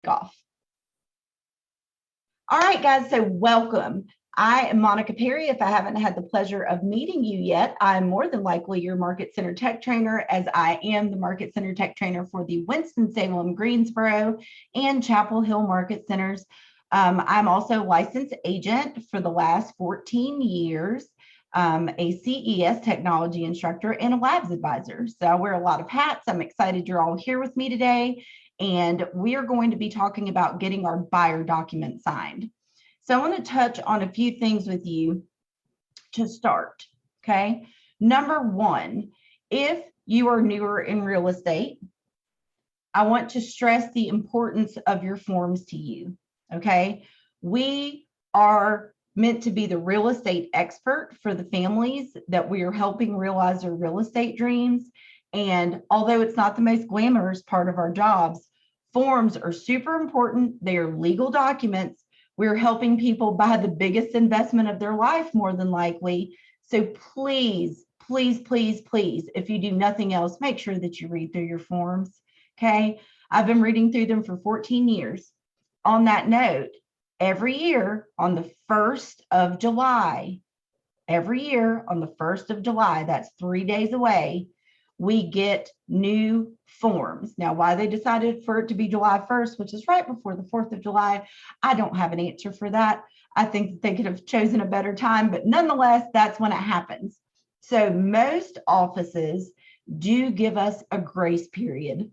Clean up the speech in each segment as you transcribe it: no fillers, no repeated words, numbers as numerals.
off. All right, guys, so welcome. I am Monica Perry. If I haven't had the pleasure of meeting you yet, I'm more than likely your Market Center Tech Trainer, as I am the Market Center Tech Trainer for the Winston-Salem, Greensboro, and Chapel Hill Market Centers. I'm also a licensed agent for the last 14 years, a CES technology instructor, and a labs advisor. So I wear a lot of hats. I'm excited you're all here with me today. And we are going to be talking about getting our buyer document signed. So I want to touch on a few things with you to start, okay? Number one, if you are newer in real estate, I want to stress the importance of your forms to you, okay? We are meant to be the real estate expert for the families that we are helping realize their real estate dreams. And although it's not the most glamorous part of our jobs, forms are super important. They are legal documents. We're helping people buy the biggest investment of their life, more than likely. So please, please, please, please, if you do nothing else, make sure that you read through your forms, okay? I've been reading through them for 14 years. On that note, every year on the 1st of July, that's 3 days away, we get new forms. Now, why they decided for it to be July 1st, which is right before the 4th of July, I don't have an answer for that. I think that they could have chosen a better time, but nonetheless, that's when it happens. So most offices do give us a grace period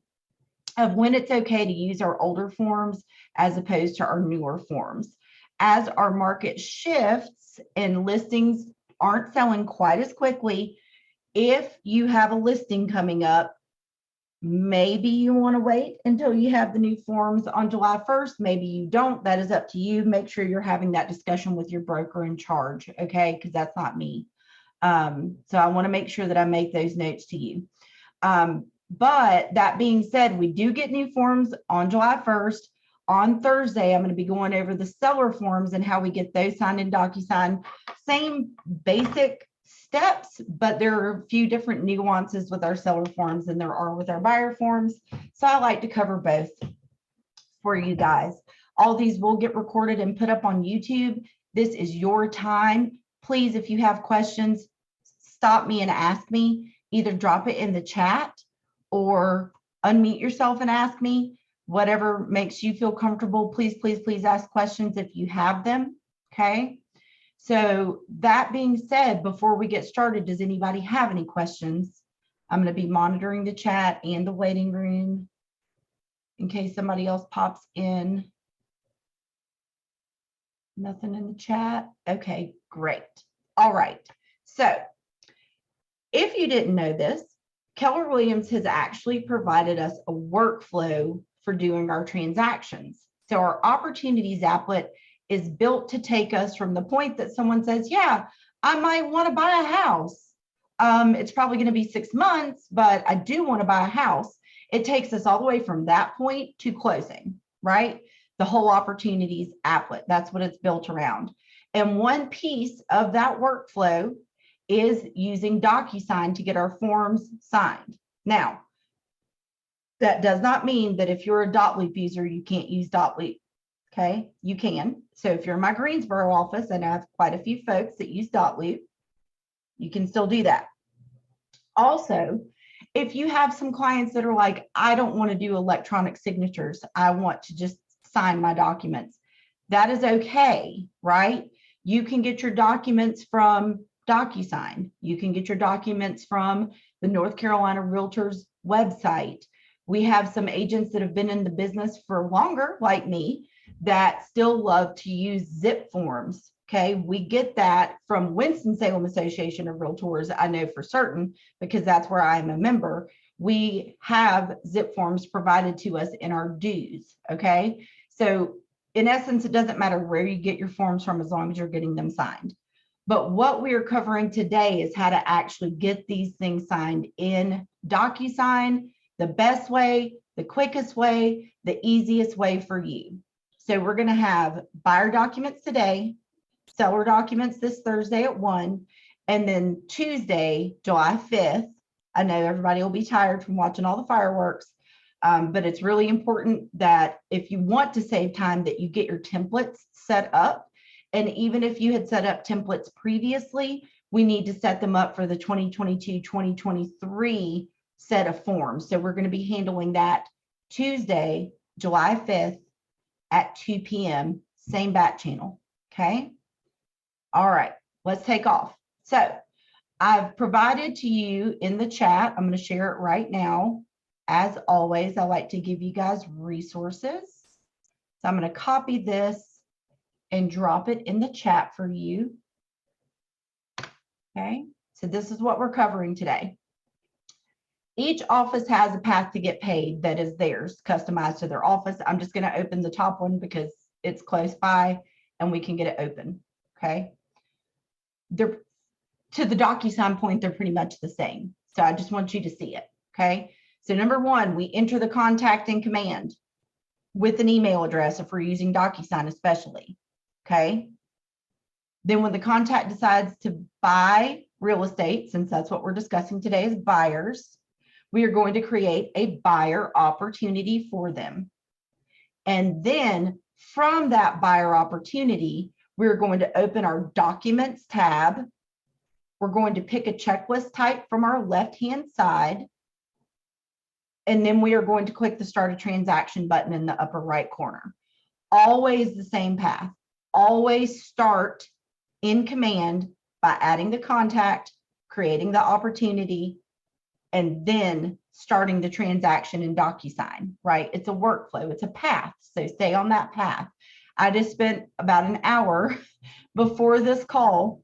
of when it's okay to use our older forms as opposed to our newer forms. As our market shifts and listings aren't selling quite as quickly, if you have a listing coming up, maybe you want to wait until you have the new forms on July 1st. Maybe you don't. That is up to you. Make sure you're having that discussion with your broker in charge, okay? Because that's not me. So I want to make sure that I make those notes to you. But that being said, we do get new forms on July 1st. On Thursday, I'm going to be going over the seller forms and how we get those signed in Docusign. Same basic steps, but there are a few different nuances with our seller forms than there are with our buyer forms. So I like to cover both for you guys. All these will get recorded and put up on YouTube. This is your time. Please, if you have questions, stop me and ask me. Either drop it in the chat or unmute yourself and ask me. Whatever makes you feel comfortable, please, please, please ask questions if you have them, okay? So that being said, before we get started, does anybody have any questions? I'm going to be monitoring the chat and the waiting room in case somebody else pops in. Nothing in the chat. Okay, great. All right. So if you didn't know this, Keller Williams has actually provided us a workflow for doing our transactions. So our opportunities applet is built to take us from the point that someone says, yeah, I might want to buy a house. It's probably going to be 6 months, but I do want to buy a house. It takes us all the way from that point to closing, right? The whole opportunities applet, that's what it's built around. And one piece of that workflow is using Docusign to get our forms signed. Now, that does not mean that if you're a dot-loop user, you can't use dot-loop, okay? You can. So if you're in my Greensboro office, and I have quite a few folks that use dot-loop, you can still do that. Also, if you have some clients that are like, I don't want to do electronic signatures, I want to just sign my documents, that is okay, right? You can get your documents from Docusign. You can get your documents from the North Carolina Realtors website. We have some agents that have been in the business for longer, like me, that still love to use zip forms. Okay, we get that from Winston-Salem Association of Realtors, I know for certain, because that's where I am a member. We have zip forms provided to us in our dues. Okay, so in essence, it doesn't matter where you get your forms from as long as you're getting them signed. But what we are covering today is how to actually get these things signed in Docusign, the best way, the quickest way, the easiest way for you. So we're going to have buyer documents today, seller documents this Thursday at 1, and then Tuesday, July 5th. I know everybody will be tired from watching all the fireworks. But it's really important that if you want to save time, that you get your templates set up. And even if you had set up templates previously, we need to set them up for the 2022-2023 set of forms. So we're going to be handling that Tuesday, July 5th at 2 p.m., same back channel. Okay. All right, let's take off. So I've provided to you in the chat, I'm going to share it right now. As always, I like to give you guys resources. So I'm going to copy this and drop it in the chat for you. Okay, so this is what we're covering today. Each office has a path to get paid that is theirs, customized to their office. I'm just going to open the top one because it's close by and we can get it open. Okay. They're, to the Docusign point, they're pretty much the same. So I just want you to see it. Okay. So number one, we enter the contact in command with an email address if we're using Docusign especially. Okay. Then when the contact decides to buy real estate, since that's what we're discussing today is buyers, we are going to create a buyer opportunity for them. And then from that buyer opportunity, we're going to open our Documents tab. We're going to pick a checklist type from our left-hand side. And then we are going to click the Start a Transaction button in the upper right corner. Always the same path. Always start in command by adding the contact, creating the opportunity, and then starting the transaction in Docusign, right? It's a workflow, it's a path. So stay on that path. I just spent about an hour before this call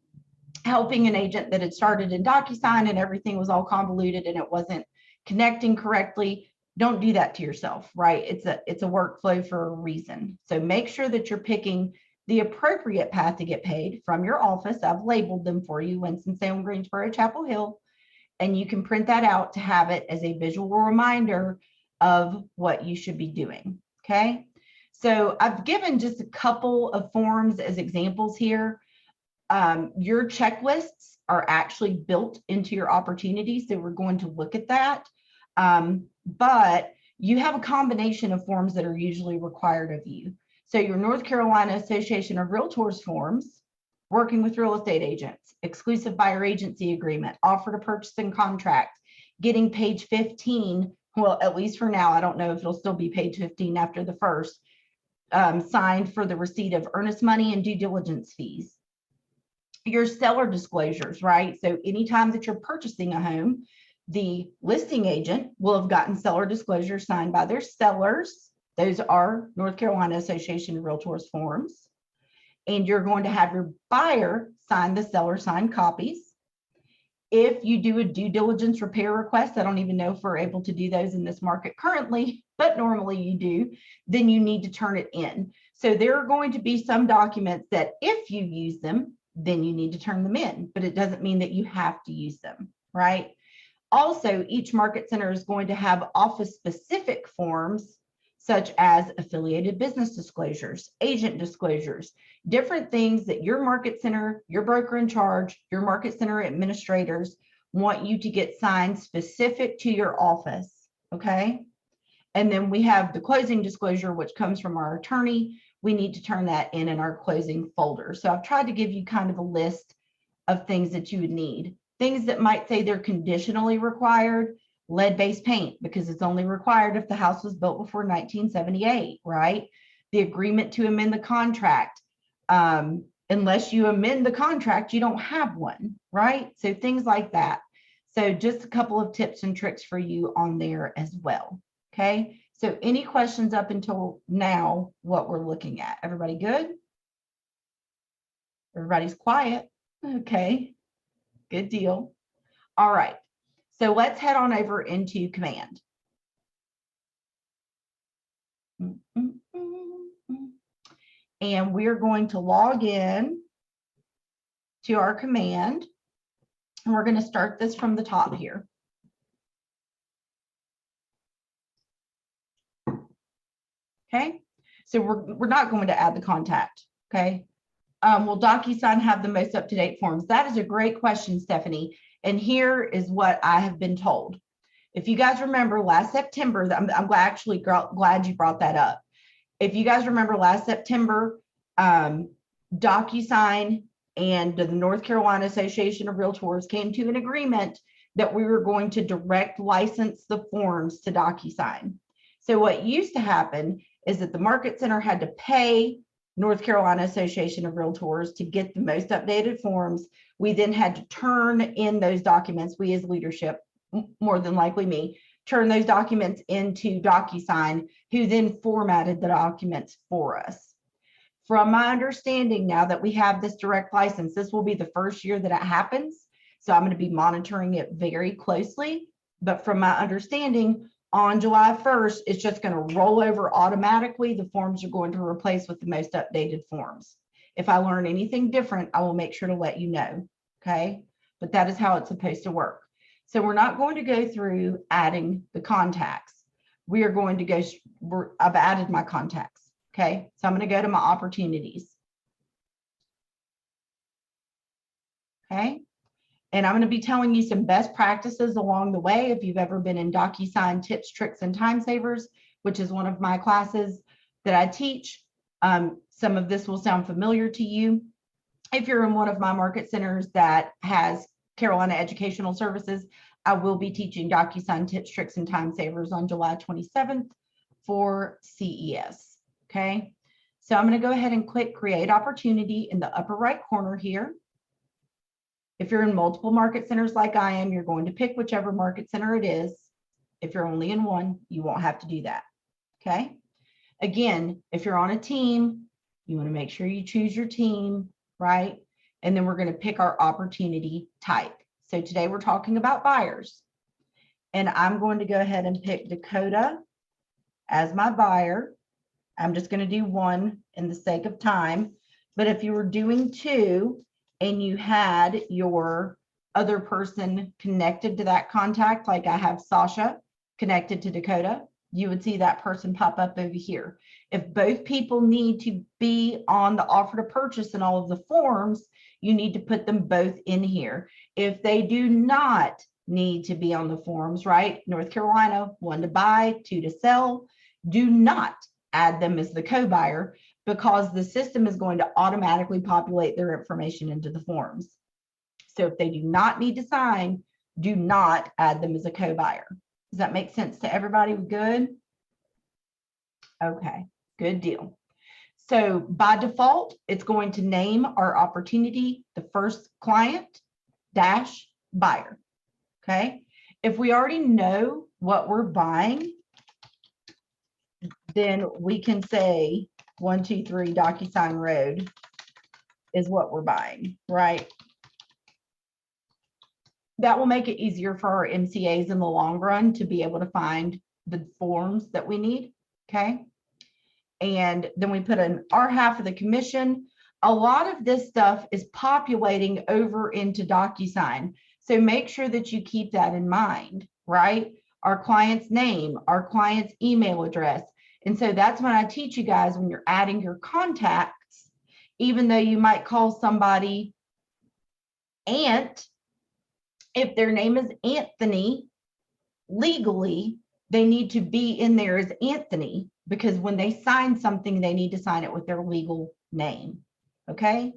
helping an agent that had started in Docusign and everything was all convoluted and it wasn't connecting correctly. Don't do that to yourself, right? It's a workflow for a reason. So make sure that you're picking the appropriate path to get paid from your office. I've labeled them for you, Winston-Salem, Greensboro, Chapel Hill, and you can print that out to have it as a visual reminder of what you should be doing, okay? So I've given just a couple of forms as examples here. Your checklists are actually built into your opportunities, so we're going to look at that. But you have a combination of forms that are usually required of you. So your North Carolina Association of Realtors forms, working with real estate agents, exclusive buyer agency agreement, offer to purchase and contract, getting page 15, well, at least for now, I don't know if it'll still be page 15 after the first, signed for the receipt of earnest money and due diligence fees. Your seller disclosures, right? So anytime that you're purchasing a home, the listing agent will have gotten seller disclosures signed by their sellers. Those are North Carolina Association of Realtors forms. And you're going to have your buyer sign the seller signed copies. If you do a due diligence repair request, I don't even know if we're able to do those in this market currently, but normally you do, then you need to turn it in. So there are going to be some documents that if you use them, then you need to turn them in, but it doesn't mean that you have to use them, right? Also, each market center is going to have office specific forms such as affiliated business disclosures, agent disclosures, different things that your market center, your broker in charge, your market center administrators want you to get signed specific to your office, okay? And then we have the closing disclosure, which comes from our attorney. We need to turn that in our closing folder. So I've tried to give you kind of a list of things that you would need. Things that might say they're conditionally required, lead-based paint, because it's only required if the house was built before 1978, right? The agreement to amend the contract. Unless you amend the contract, you don't have one, right? So things like that. So just a couple of tips and tricks for you on there as well, okay? So any questions up until now, what we're looking at? Everybody good? Everybody's quiet. Okay, good deal. All right, so let's head on over into command. And we're going to log in to our command. And we're going to start this from the top here. Okay, so we're not going to add the contact. Okay, will Docusign have the most up-to-date forms? That is a great question, Stephanie. And here is what I have been told. If you guys remember last September, I'm actually glad you brought that up. If you guys remember last September, Docusign and the North Carolina Association of Realtors came to an agreement that we were going to direct license the forms to Docusign. So what used to happen is that the Market Center had to pay North Carolina Association of Realtors to get the most updated forms. We then had to turn in those documents, we as leadership, more than likely me, turn those documents into Docusign, who then formatted the documents for us. From my understanding, now that we have this direct license, this will be the first year that it happens. So I'm going to be monitoring it very closely. But from my understanding, on July 1st, it's just going to roll over automatically. The forms are going to replace with the most updated forms. If I learn anything different, I will make sure to let you know. Okay, but that is how it's supposed to work. So we're not going to go through adding the contacts. We are going to go, I've added my contacts. Okay, so I'm going to go to my opportunities. Okay, and I'm going to be telling you some best practices along the way. If you've ever been in Docusign Tips, Tricks, and Time Savers, which is one of my classes that I teach, some of this will sound familiar to you. If you're in one of my market centers that has Carolina Educational Services, I will be teaching Docusign Tips, Tricks, and Time Savers on July 27th for CES. Okay, so I'm going to go ahead and click Create Opportunity in the upper right corner here. If you're in multiple market centers like I am, you're going to pick whichever market center it is. If you're only in one, you won't have to do that. Okay, again, if you're on a team, you want to make sure you choose your team, right? And then we're going to pick our opportunity type. So today we're talking about buyers. And I'm going to go ahead and pick Dakota as my buyer. I'm just going to do one in the sake of time. But if you were doing two and you had your other person connected to that contact, like I have Sasha connected to Dakota, you would see that person pop up over here. If both people need to be on the offer to purchase and all of the forms, you need to put them both in here. If they do not need to be on the forms, right? North Carolina, 1 to buy, 2 to sell, do not add them as the co-buyer, because the system is going to automatically populate their information into the forms. So if they do not need to sign, do not add them as a co-buyer. Does that make sense to everybody? Good? Okay, good deal. So by default, it's going to name our opportunity, the first client dash buyer. Okay, if we already know what we're buying, then we can say 123 Docusign Road is what we're buying, right? That will make it easier for our MCAs in the long run to be able to find the forms that we need, okay? And then we put in our half of the commission. A lot of this stuff is populating over into Docusign. So make sure that you keep that in mind, right? Our client's name, our client's email address. And so that's when I teach you guys, when you're adding your contacts, even though you might call somebody Ant, if their name is Anthony, legally, they need to be in there as Anthony, because when they sign something, they need to sign it with their legal name. Okay,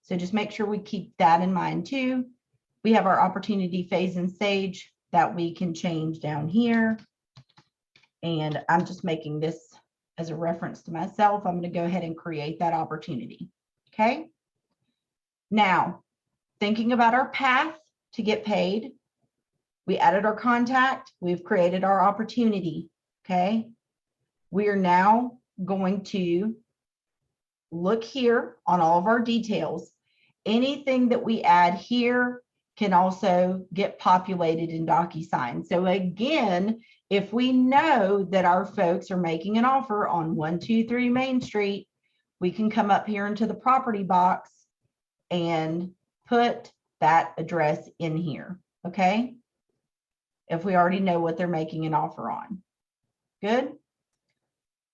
so just make sure we keep that in mind too. We have our opportunity phase and stage that we can change down here. And I'm just making this as a reference to myself. I'm going to go ahead and create that opportunity. Okay. Now, thinking about our path to get paid, we added our contact. We've created our opportunity. Okay. We are now going to look here on all of our details. Anything that we add here can also get populated in Docusign. So again, if we know that our folks are making an offer on 123 Main Street, we can come up here into the property box and put that address in here, okay? If we already know what they're making an offer on. Good?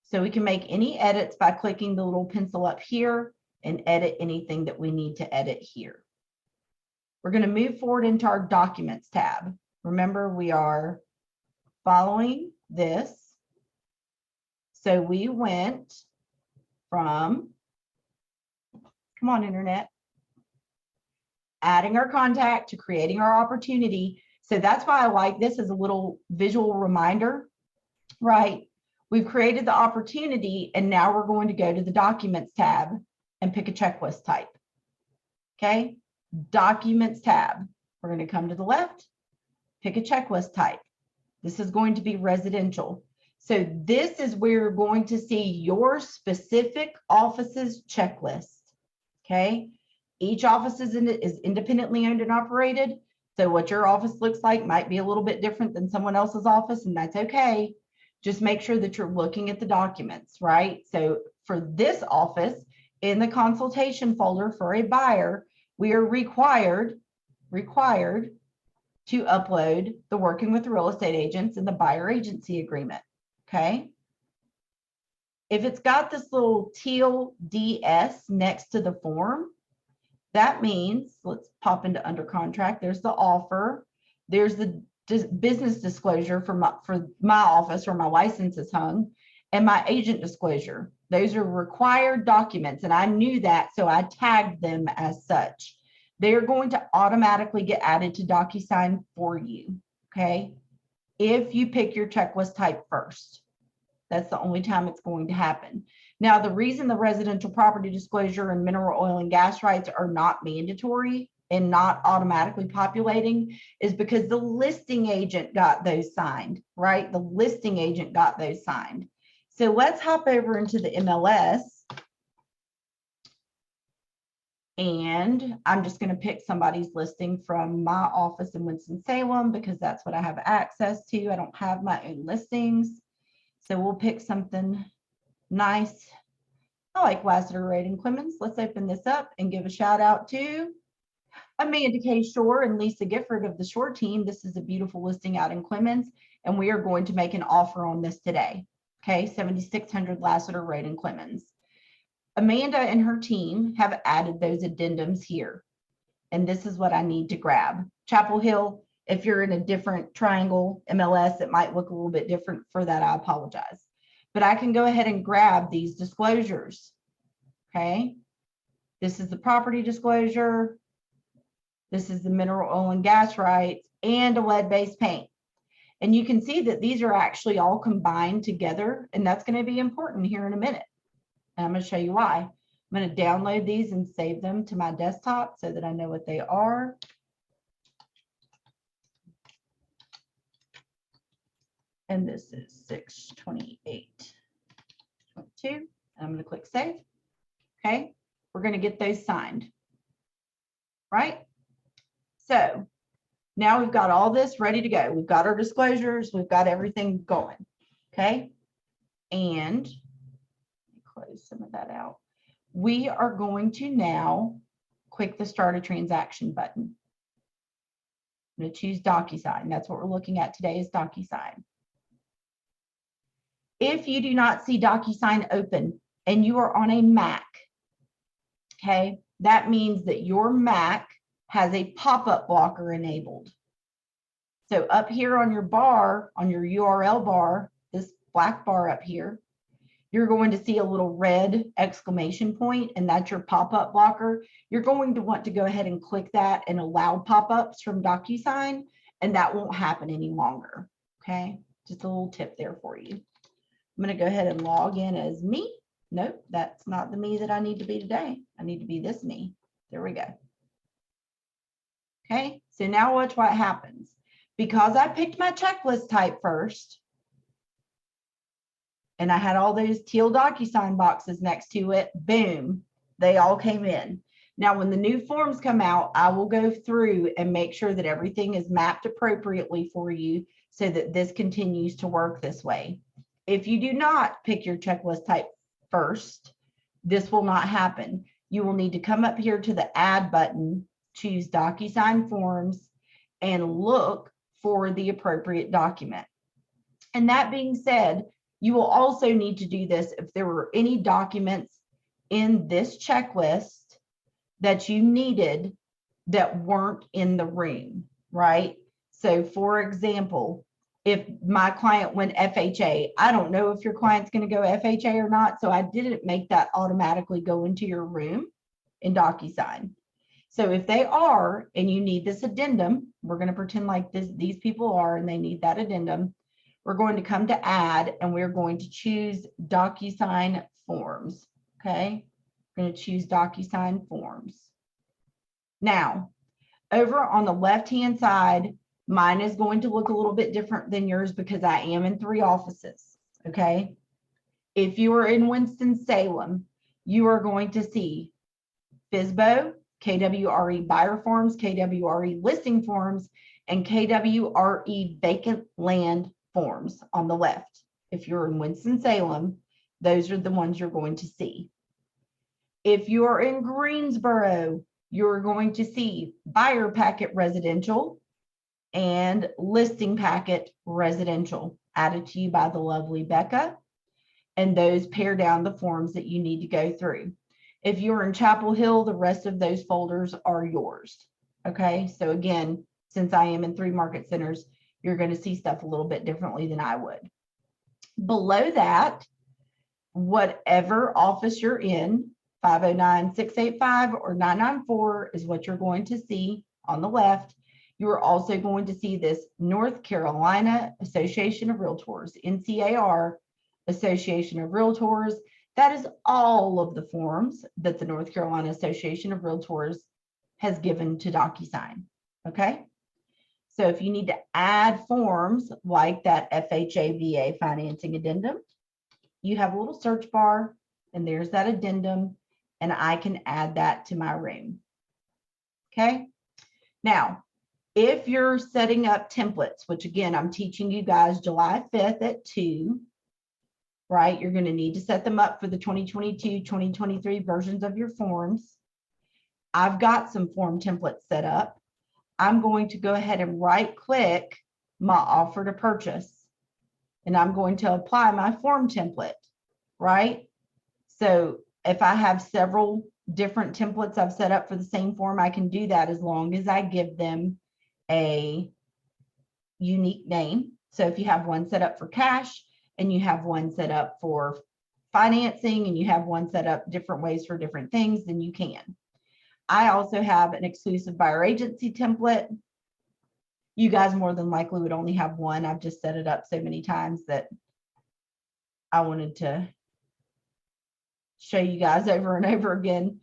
So we can make any edits by clicking the little pencil up here and edit anything that we need to edit here. We're going to move forward into our Documents tab. Remember, we are following this. So we went from, come on, internet, adding our contact to creating our opportunity. So that's why I like this as a little visual reminder, right? We've created the opportunity, and now we're going to go to the Documents tab and pick a checklist type. Okay, Documents tab. We're going to come to the left, pick a checklist type. This is going to be residential. So this is where you're going to see your specific office's checklist. Okay, each office is independently owned and operated. So what your office looks like might be a little bit different than someone else's office, and that's okay. Just make sure that you're looking at the documents, right? So for this office, in the consultation folder for a buyer, we are required to upload the working with the real estate agents and the buyer agency agreement, okay? If it's got this little teal DS next to the form, that means, let's pop into under contract, there's the offer, there's the business disclosure for my office where my license is hung, and my agent disclosure. Those are required documents, and I knew that, so I tagged them as such. They're going to automatically get added to Docusign for you, okay? If you pick your checklist type first. That's the only time it's going to happen. Now, the reason the residential property disclosure and mineral oil and gas rights are not mandatory and not automatically populating is because the listing agent got those signed, right? The listing agent got those signed. So let's hop over into the MLS. And I'm just going to pick somebody's listing from my office in Winston-Salem because that's what I have access to. I don't have my own listings. So we'll pick something nice. I like Lassiter, Raid, and Clemens. Let's open this up and give a shout out to Amanda K. Shore and Lisa Gifford of the Shore team. This is a beautiful listing out in Clemens, and we are going to make an offer on this today. Okay, 7600 Lassiter, Raid, and Clemens. Amanda and her team have added those addendums here, and this is what I need to grab. Chapel Hill, if you're in a different triangle MLS, it might look a little bit different. For that, I apologize. But I can go ahead and grab these disclosures, okay? This is the property disclosure. This is the mineral oil and gas rights and a lead-based paint. And you can see that these are actually all combined together, and that's going to be important here in a minute. And I'm going to show you why. I'm going to download these and save them to my desktop so that I know what they are. And this is 6/28/22. I'm going to click save. Okay, we're going to get those signed, right? So now we've got all this ready to go. We've got our disclosures. We've got everything going. Okay, and close some of that out. We are going to now click the Start a Transaction button. I'm going to choose Docusign. That's what we're looking at today is Docusign. If you do not see Docusign open and you are on a Mac, okay, that means that your Mac has a pop-up blocker enabled. So up here on your bar, on your URL bar, this black bar up here, you're going to see a little red exclamation point, and that's your pop-up blocker. You're going to want to go ahead and click that and allow pop-ups from Docusign, and that won't happen any longer, okay? Just a little tip there for you. I'm going to go ahead and log in as me. Nope, that's not the me that I need to be today. I need to be this me. There we go. Okay, so now watch what happens. Because I picked my checklist type first, and I had all those teal Docusign boxes next to it, boom, they all came in. Now, when the new forms come out, I will go through and make sure that everything is mapped appropriately for you so that this continues to work this way. If you do not pick your checklist type first, this will not happen. You will need to come up here to the Add button, choose Docusign Forms, and look for the appropriate document. And that being said, you will also need to do this if there were any documents in this checklist that you needed that weren't in the room, right? So for example, if my client went FHA, I don't know if your client's going to go FHA or not. So I didn't make that automatically go into your room in Docusign. So if they are, and you need this addendum, we're going to pretend like these people are, and they need that addendum. We're going to come to add, and we're going to choose Docusign Forms. Okay. We're going to choose Docusign Forms. Now, over on the left-hand side, mine is going to look a little bit different than yours because I am in 3 offices, okay? If you are in Winston-Salem, you are going to see FSBO, KWRE Buyer Forms, KWRE Listing Forms, and KWRE Vacant Land Forms on the left. If you're in Winston-Salem, those are the ones you're going to see. If you are in Greensboro, you're going to see Buyer Packet Residential and Listing Packet Residential added to you by the lovely Becca. And those pare down the forms that you need to go through. If you're in Chapel Hill, the rest of those folders are yours. Okay, so again, since I am in 3 market centers, you're going to see stuff a little bit differently than I would. Below that, whatever office you're in, 509-685 or 994 is what you're going to see on the left. You are also going to see this North Carolina Association of Realtors, NCAR Association of Realtors. That is all of the forms that the North Carolina Association of Realtors has given to Docusign. Okay. So if you need to add forms like that FHA VA financing addendum, you have a little search bar and there's that addendum, and I can add that to my room. Okay. Now, if you're setting up templates, which again, I'm teaching you guys July 5th at 2, right? You're going to need to set them up for the 2022, 2023 versions of your forms. I've got some form templates set up. I'm going to go ahead and right click my offer to purchase, and I'm going to apply my form template, right? So if I have several different templates I've set up for the same form, I can do that as long as I give them a unique name. So if you have one set up for cash and you have one set up for financing and you have one set up different ways for different things, then you can. I also have an exclusive buyer agency template. You guys more than likely would only have one. I've just set it up so many times that I wanted to show you guys over and over again.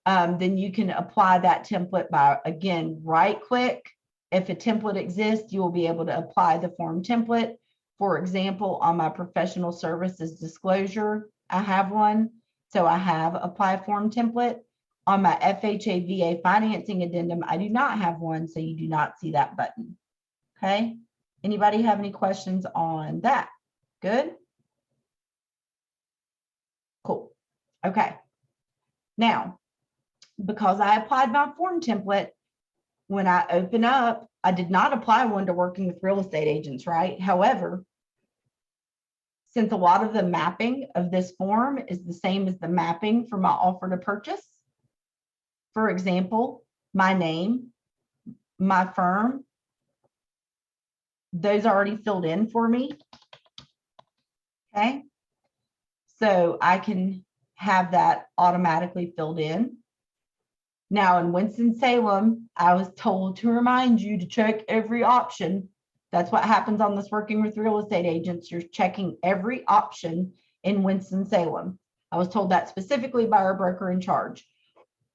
Then you can apply that template by, again, right click. If a template exists, you will be able to apply the form template. For example, on my professional services disclosure, I have one. So I have apply form template. On my FHA VA financing addendum, I do not have one, so you do not see that button. Okay. Anybody have any questions on that? Good. Cool. Okay. Now, because I applied my form template, when I open up, I did not apply one to working with real estate agents, right? However, since a lot of the mapping of this form is the same as the mapping for my offer to purchase, for example, my name, my firm, those are already filled in for me. Okay. So I can have that automatically filled in. Now in Winston-Salem, I was told to remind you to check every option. That's what happens on this working with real estate agents. You're checking every option in Winston-Salem. I was told that specifically by our broker in charge.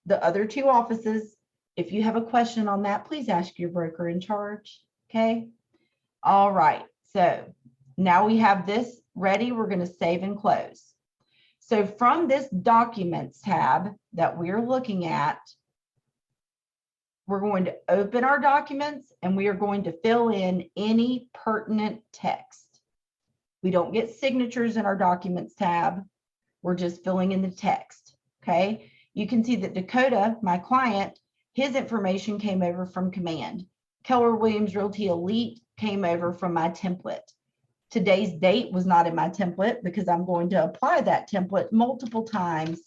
The other 2 offices, if you have a question on that, please ask your broker in charge. Okay. All right. So now we have this ready. We're going to save and close. So from this Documents tab that we're looking at, we're going to open our documents and we are going to fill in any pertinent text. We don't get signatures in our Documents tab. We're just filling in the text. Okay. You can see that Dakota, my client, his information came over from Command. Keller Williams Realty Elite came over from my template. Today's date was not in my template because I'm going to apply that template multiple times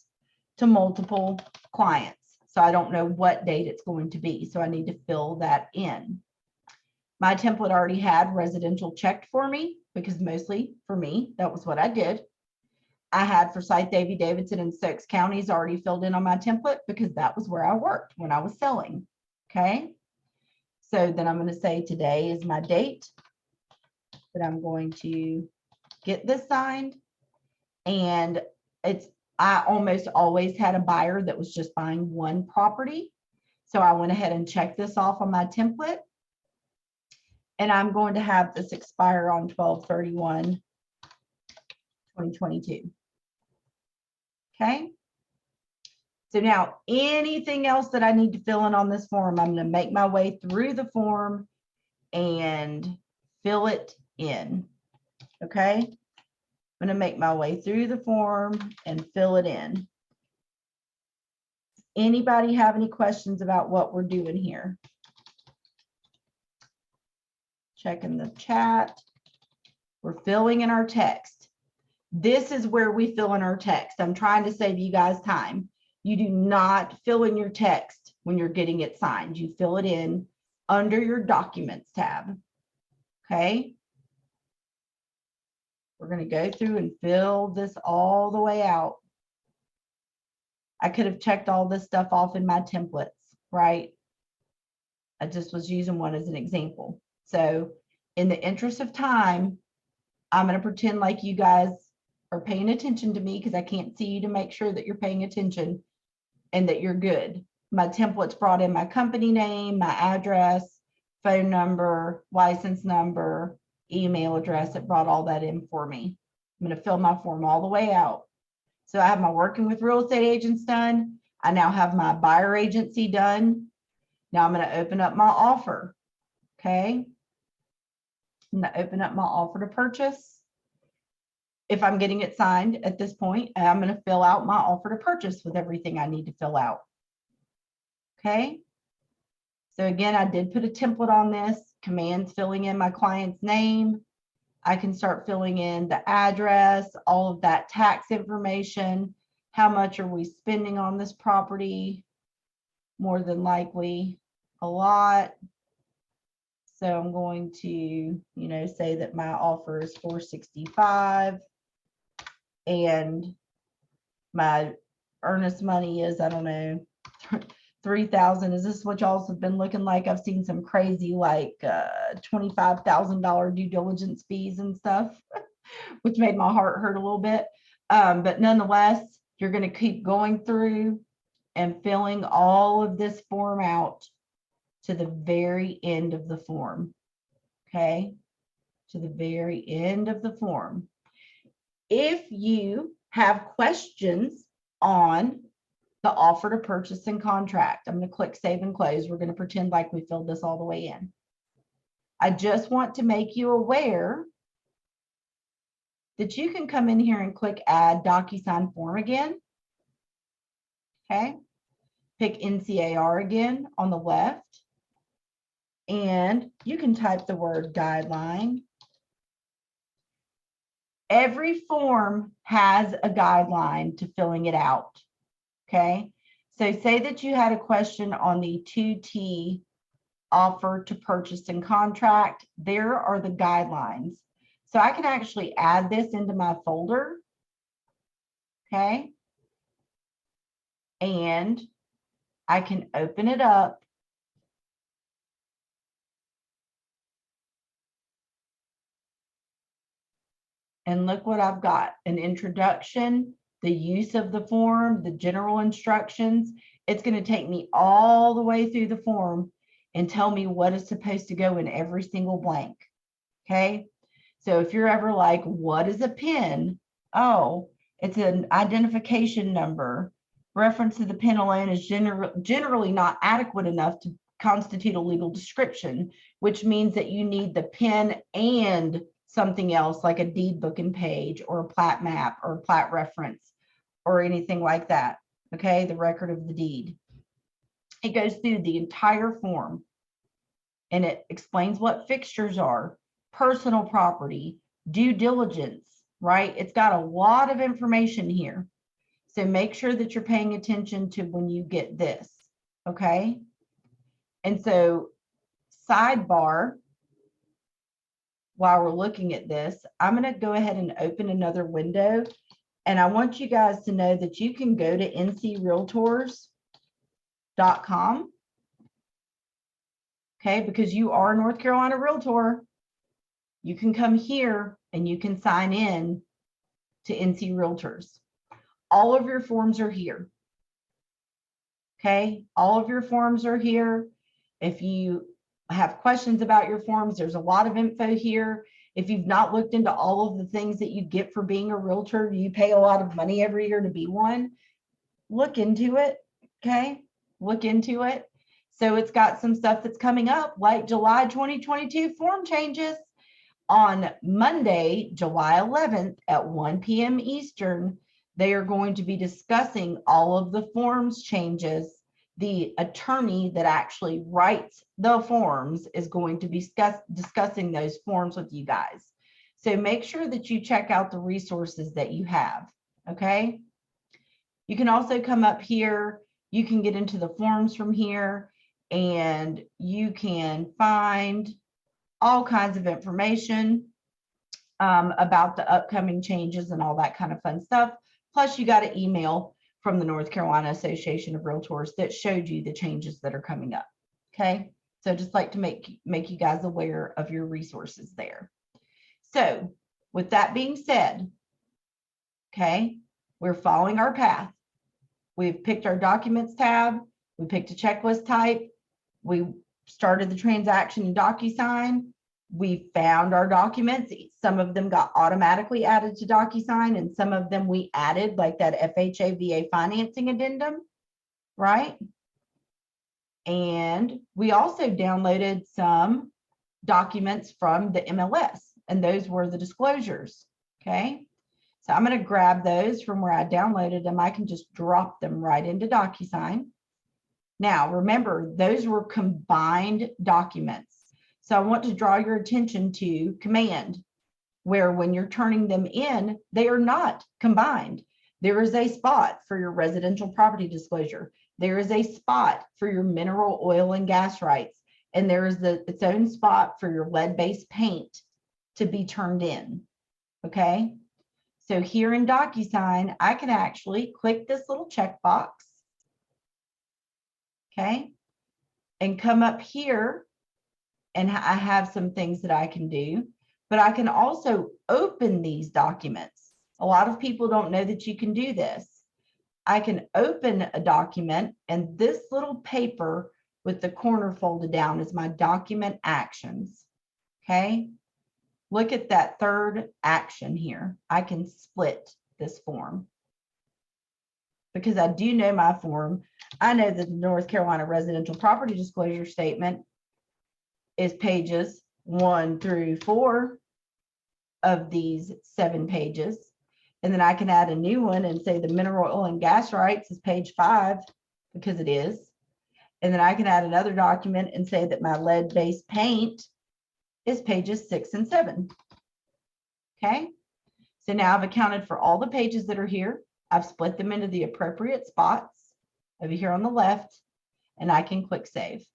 to multiple clients. So I don't know what date it's going to be. So I need to fill that in. My template already had residential checked for me because mostly for me, that was what I did. I had Forsyth, Davie, Davidson, and Stokes counties already filled in on my template because that was where I worked when I was selling. Okay. So then I'm going to say today is my date that I'm going to get this signed. And I almost always had a buyer that was just buying one property. So I went ahead and checked this off on my template. And I'm going to have this expire on 12/31/2022. Okay. So now anything else that I need to fill in on this form, I'm going to make my way through the form and fill it in. Okay. I'm going to make my way through the form and fill it in. Anybody have any questions about what we're doing here? Checking the chat. We're filling in our text. This is where we fill in our text. I'm trying to save you guys time. You do not fill in your text when you're getting it signed. You fill it in under your Documents tab. Okay. We're going to go through and fill this all the way out. I could have checked all this stuff off in my templates, right? I just was using one as an example. So in the interest of time, I'm going to pretend like you guys are paying attention to me because I can't see you to make sure that you're paying attention and that you're good. My templates brought in my company name, my address, phone number, license number, email address. It brought all that in for me. I'm going to fill my form all the way out. So I have my working with real estate agents done. I now have my buyer agency done. Now I'm going to open up my offer. Okay. I'm going to open up my offer to purchase. If I'm getting it signed at this point, I'm going to fill out my offer to purchase with everything I need to fill out. Okay. So again, I did put a template on this. Commands filling in my client's name. I can start filling in the address, all of that tax information. How much are we spending on this property? More than likely a lot. So I'm going to, say that my offer is $465 and my earnest money is, I don't know, $3,000. Is this what y'all have been looking like? I've seen some crazy like $25,000 due diligence fees and stuff, which made my heart hurt a little bit. But nonetheless, you're going to keep going through and filling all of this form out to the very end of the form. Okay, to the very end of the form. If you have questions on the offer to purchase and contract, I'm going to click Save and Close. We're going to pretend like we filled this all the way in. I just want to make you aware that you can come in here and click Add Docusign Form again. Okay. Pick NCAR again on the left. And you can type the word guideline. Every form has a guideline to filling it out. Okay. So say that you had a question on the 2T offer to purchase and contract. There are the guidelines. So I can actually add this into my folder. Okay. And I can open it up. And look what I've got: an introduction, the use of the form, the general instructions. It's going to take me all the way through the form and tell me what is supposed to go in every single blank. Okay. So if you're ever like, what is a PIN? Oh, it's an identification number. Reference to the PIN alone is generally not adequate enough to constitute a legal description, which means that you need the PIN and something else like a deed booking page or a plat map or a plat reference or anything like that. Okay, the record of the deed. It goes through the entire form and it explains what fixtures are, personal property, due diligence, right? It's got a lot of information here. So make sure that you're paying attention to when you get this, okay? And so sidebar, while we're looking at this, I'm going to go ahead and open another window. And I want you guys to know that you can go to ncrealtors.com. Okay, because you are a North Carolina Realtor, you can come here and you can sign in to NC Realtors. All of your forms are here. Okay, all of your forms are here. If you have questions about your forms, there's a lot of info here. If you've not looked into all of the things that you get for being a realtor, you pay a lot of money every year to be one, look into it. Okay, look into it. So it's got some stuff that's coming up, like July 2022 form changes. On Monday, July 11th at 1 p.m. Eastern, they are going to be discussing all of the forms changes. The attorney that actually writes the forms is going to be discussing those forms with you guys. So make sure that you check out the resources that you have, okay? You can also come up here. You can get into the forms from here, and you can find all kinds of information about the upcoming changes and all that kind of fun stuff. Plus, you got an email from the North Carolina Association of Realtors that showed you the changes that are coming up. Okay, so just like to make you guys aware of your resources there. So with that being said, okay, we're following our path. We've picked our documents tab. We picked a checklist type. We started the transaction in Docusign. We found our documents. Some of them got automatically added to Docusign, and some of them we added, like that FHA VA financing addendum, right? And we also downloaded some documents from the MLS, and those were the disclosures, okay? So I'm going to grab those from where I downloaded them. I can just drop them right into Docusign. Now, remember, those were combined documents. So I want to draw your attention to command, where when you're turning them in, they are not combined. There is a spot for your residential property disclosure. There is a spot for your mineral oil and gas rights. And there is its own spot for your lead-based paint to be turned in, okay? So here in Docusign, I can actually click this little checkbox, okay? And come up here, and I have some things that I can do, but I can also open these documents. A lot of people don't know that you can do this. I can open a document, and this little paper with the corner folded down is my document actions, okay? Look at that third action here. I can split this form because I do know my form. I know that the North Carolina Residential Property Disclosure Statement is pages 1 through 4 of these 7 pages. And then I can add a new one and say the mineral oil and gas rights is page 5 because it is. And then I can add another document and say that my lead-based paint is pages 6 and 7. Okay, so now I've accounted for all the pages that are here. I've split them into the appropriate spots over here on the left, and I can click save.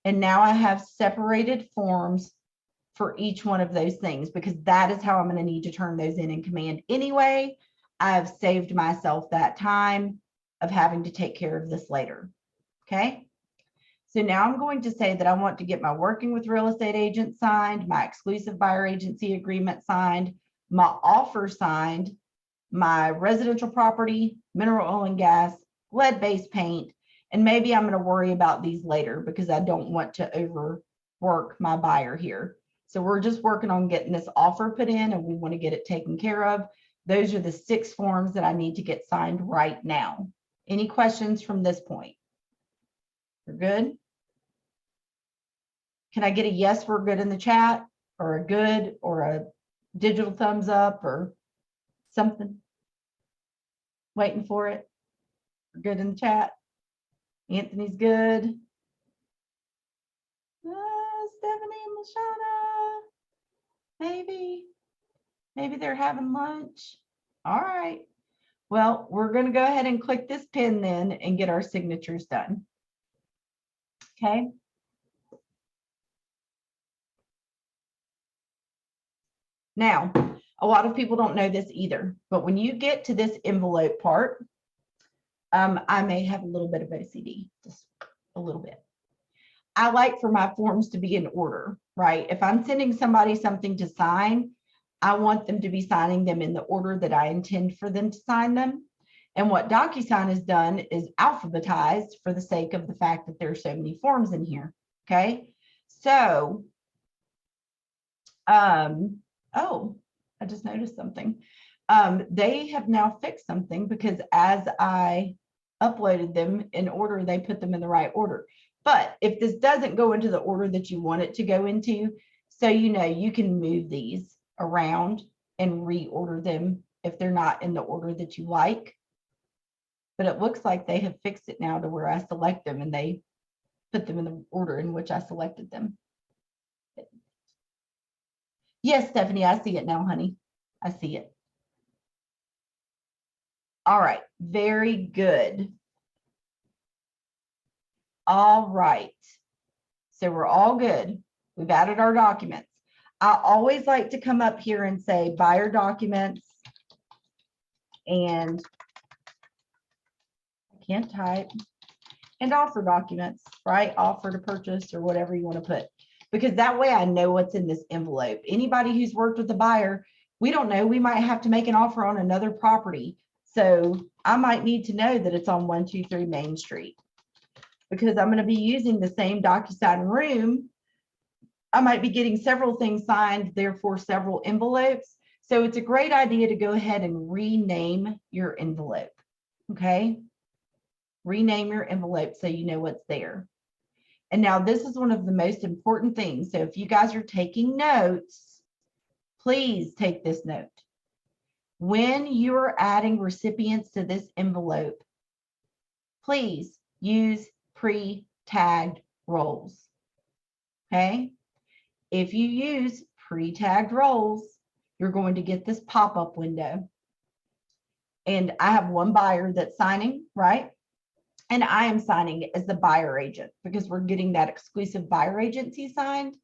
And now I have separated forms for each one of those things, because that is how I'm going to need to turn those in command anyway. I've saved myself that time of having to take care of this later. Okay. So now I'm going to say that I want to get my working with real estate agent signed, my exclusive buyer agency agreement signed, my offer signed, my residential property, mineral oil and gas, lead-based paint, and maybe I'm going to worry about these later because I don't want to overwork my buyer here. So we're just working on getting this offer put in, and we want to get it taken care of. Those are the 6 forms that I need to get signed right now. Any questions from this point? We're good? Can I get a yes, we're good in the chat, or a good, or a digital thumbs up, or something? Waiting for it. We're good in the chat. Anthony's good. Stephanie and Lashana. Maybe they're having lunch. All right. Well, we're going to go ahead and click this pin then and get our signatures done. Okay. Now, a lot of people don't know this either, but when you get to this envelope part, I may have a little bit of OCD, just a little bit. I like for my forms to be in order, right? If I'm sending somebody something to sign, I want them to be signing them in the order that I intend for them to sign them. And what Docusign has done is alphabetized for the sake of the fact that there are so many forms in here. Okay. So, oh, I just noticed something. They have now fixed something because as I uploaded them in order, they put them in the right order. But if this doesn't go into the order that you want it to go into, so you know, you can move these around and reorder them if they're not in the order that you like. But it looks like they have fixed it now to where I select them and they put them in the order in which I selected them. Yes, Stephanie, I see it now, honey. I see it. All right, very good. All right, so we're all good. We've added our documents. I always like to come up here and say buyer documents, and I can't type, and offer documents, right? Offer to purchase or whatever you want to put, because that way I know what's in this envelope. Anybody who's worked with a buyer, we don't know, we might have to make an offer on another property. So I might need to know that it's on 123 Main Street, because I'm going to be using the same Docusign room. I might be getting several things signed, therefore several envelopes. So it's a great idea to go ahead and rename your envelope. Okay. Rename your envelope so you know what's there. And now this is one of the most important things. So if you guys are taking notes, please take this note. When you're adding recipients to this envelope, please use pre-tagged roles. Okay. If you use pre-tagged roles, you're going to get this pop-up window. And I have one buyer that's signing, right? And I am signing as the buyer agent because we're getting that exclusive buyer agency signed.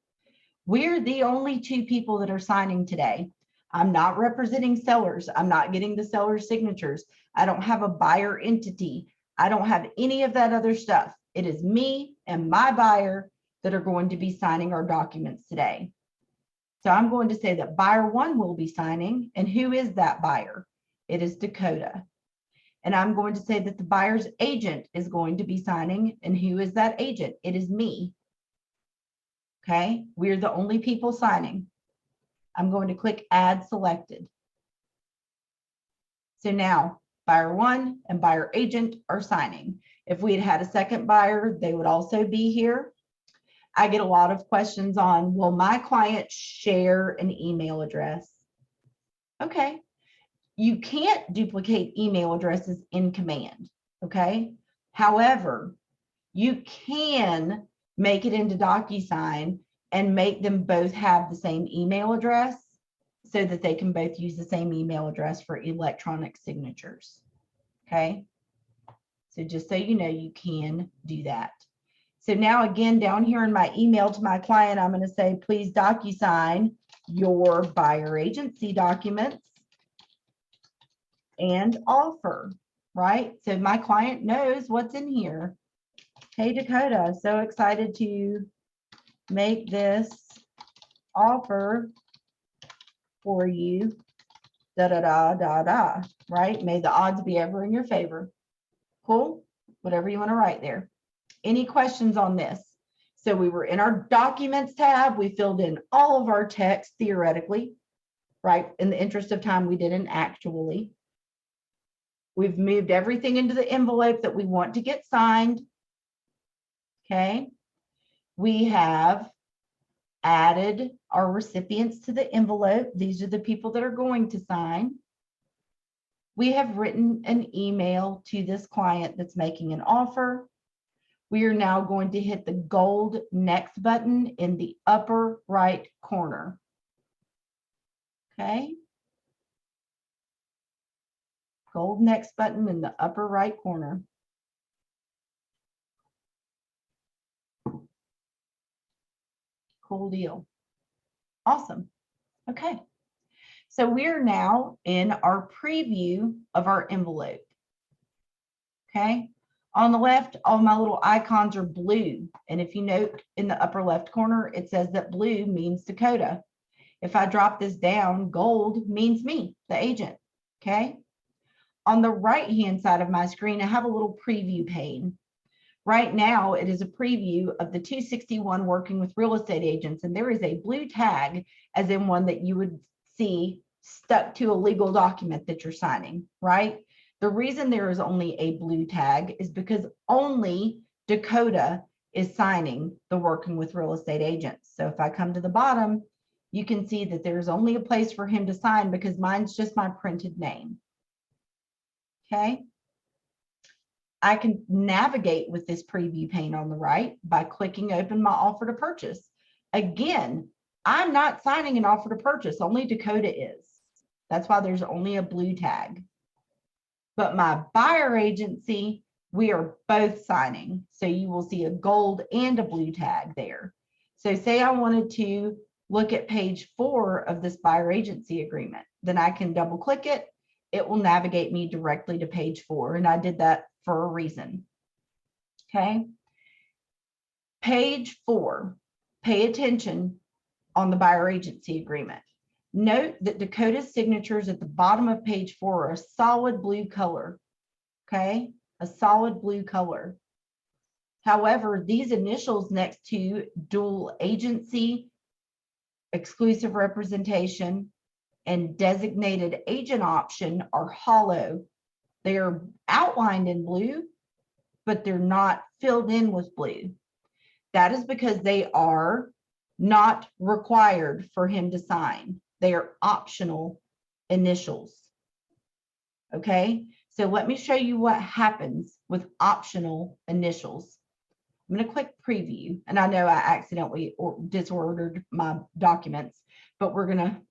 We're the only two people that are signing today. I'm not representing sellers. I'm not getting the seller's signatures. I don't have a buyer entity. I don't have any of that other stuff. It is me and my buyer that are going to be signing our documents today. So I'm going to say that buyer one will be signing. And who is that buyer? It is Dakota. And I'm going to say that the buyer's agent is going to be signing. And who is that agent? It is me. Okay, we're the only people signing. I'm going to click add selected. So now buyer one and buyer agent are signing. If we had had a second buyer, they would also be here. I get a lot of questions on, will my client share an email address? Okay. You can't duplicate email addresses in Command, okay? However, you can make it into Docusign and make them both have the same email address so that they can both use the same email address for electronic signatures, okay? So just so you know, you can do that. So now again, down here in my email to my client, I'm going to say, please Docusign your buyer agency documents and offer, right? So my client knows what's in here. Hey, Dakota, so excited to make this offer for you, right? May the odds be ever in your favor. Cool, whatever you want to write there. Any questions on this? So we were in our documents tab. We filled in all of our text theoretically, right? In the interest of time, we didn't actually. We've moved everything into the envelope that we want to get signed. Okay. We have added our recipients to the envelope. These are the people that are going to sign. We have written an email to this client that's making an offer. We are now going to hit the gold next button in the upper right corner. Okay. Gold next button in the upper right corner. Cool deal. Awesome. Okay. So we're now in our preview of our envelope. Okay. On the left, all my little icons are blue. And if you note in the upper left corner, it says that blue means Dakota. If I drop this down, gold means me, the agent. Okay. On the right-hand side of my screen, I have a little preview pane. Right now, it is a preview of the 261 working with real estate agents, and there is a blue tag, as in one that you would see stuck to a legal document that you're signing, right? The reason there is only a blue tag is because only Dakota is signing the working with real estate agents. So if I come to the bottom, you can see that there's only a place for him to sign because mine's just my printed name. Okay. I can navigate with this preview pane on the right by clicking open my offer to purchase. Again, I'm not signing an offer to purchase, only Dakota is. That's why there's only a blue tag. But my buyer agency, we are both signing. So you will see a gold and a blue tag there. So say I wanted to look at page 4 of this buyer agency agreement, then I can double click it. It will navigate me directly to page 4. And I did that for a reason. Okay. Page 4, pay attention on the buyer agency agreement. Note that Dakota's signatures at the bottom of page 4 are a solid blue color. Okay. A solid blue color. However, these initials next to dual agency, exclusive representation, and designated agent option are hollow. They are outlined in blue, but they're not filled in with blue. That is because they are not required for him to sign. They are optional initials. Okay, so let me show you what happens with optional initials. I'm going to click preview, and I know I accidentally disordered my documents, but we're going to